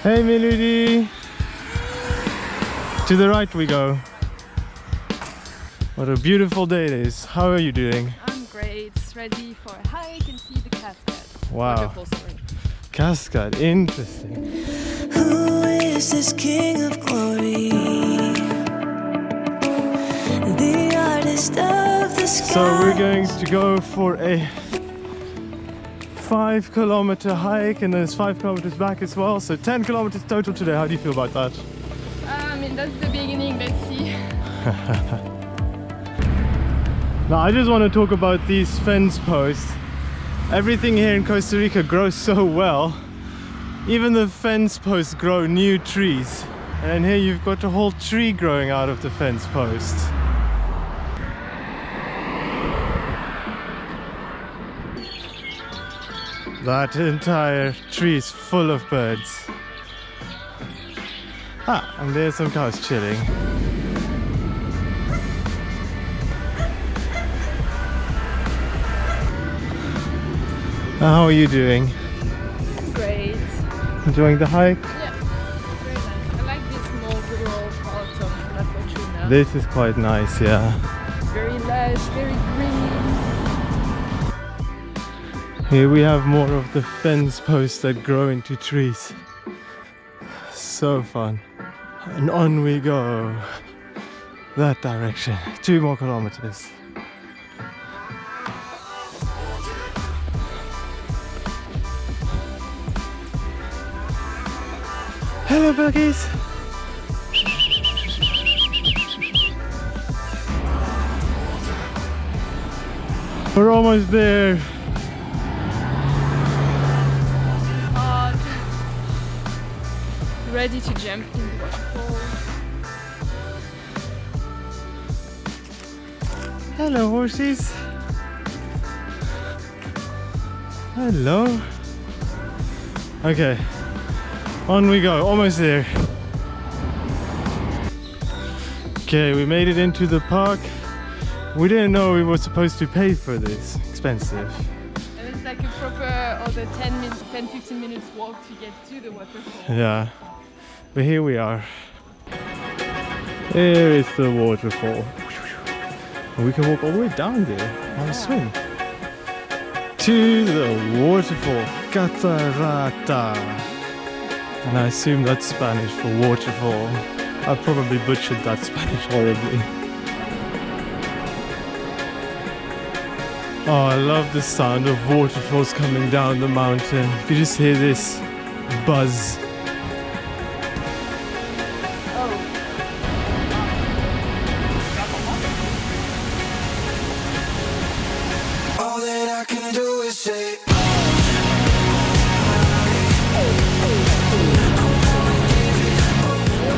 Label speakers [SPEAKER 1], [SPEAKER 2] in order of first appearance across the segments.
[SPEAKER 1] Hey Melody! To the right we go. What a beautiful day it is. How are you doing?
[SPEAKER 2] I'm great. Ready for a hike and see the cascade.
[SPEAKER 1] Wow.
[SPEAKER 2] Waterfall, sorry.
[SPEAKER 1] Cascade, interesting.
[SPEAKER 3] Who is this king of glory? The artist of the sky.
[SPEAKER 1] So we're going to go for a 5-kilometer hike, and there's 5 kilometers back as well, so 10 kilometers total today. How do you feel about that?
[SPEAKER 2] I mean, that's the beginning, let's see.
[SPEAKER 1] Now I just want to talk about these fence posts. Everything here in Costa Rica grows so well. Even the fence posts grow new trees. And here you've got a whole tree growing out of the fence post. That entire tree is full of birds. Ah, and there's some cows chilling. Now, how are you doing?
[SPEAKER 2] Great.
[SPEAKER 1] Enjoying the hike?
[SPEAKER 2] Yeah, very nice. I like this small rural part of La Fortuna.
[SPEAKER 1] This is quite nice, yeah.
[SPEAKER 2] It's very lush, very green.
[SPEAKER 1] Here we have more of the fence posts that grow into trees. So fun. And on we go. That direction. 2 more kilometers. Hello, Buggies! We're almost there.
[SPEAKER 2] Ready to jump in the waterfall.
[SPEAKER 1] Hello, horses! Hello! Okay. On we go, almost there. Okay, we made it into the park. We didn't know we were supposed to pay for this. Expensive.
[SPEAKER 2] And it's like a proper, or the 10-15 minutes walk to get to the waterfall.
[SPEAKER 1] Yeah. But here we are. There is the waterfall. And we can walk all the way down there on a swing. To the waterfall. Catarata. And I assume that's Spanish for waterfall. I probably butchered that Spanish horribly. Oh, I love the sound of waterfalls coming down the mountain. You can just hear this buzz.
[SPEAKER 3] All that I can do is say.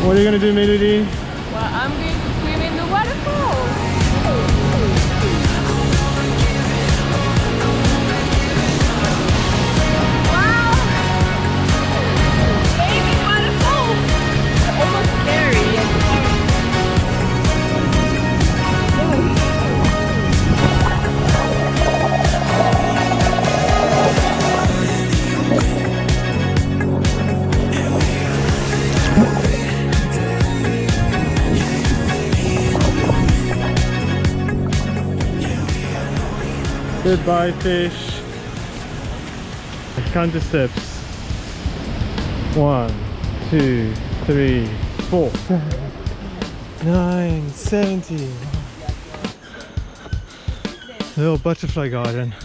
[SPEAKER 1] What are you gonna do, Melody?
[SPEAKER 2] Well, I'm going to swim in the waterfall. Wow! Baby waterfall! Almost scary.
[SPEAKER 1] Goodbye, fish. Count the steps. 1, 2, 3, 4, 9, 17. Little butterfly garden.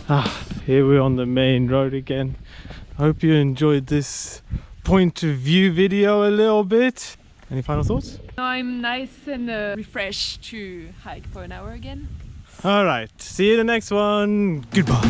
[SPEAKER 1] Ah, here we're on the main road again. I hope you enjoyed this point of view video a little bit. Any final thoughts?
[SPEAKER 2] Now I'm nice and refreshed to hike for an hour again.
[SPEAKER 1] Alright, see you in the next one. Goodbye.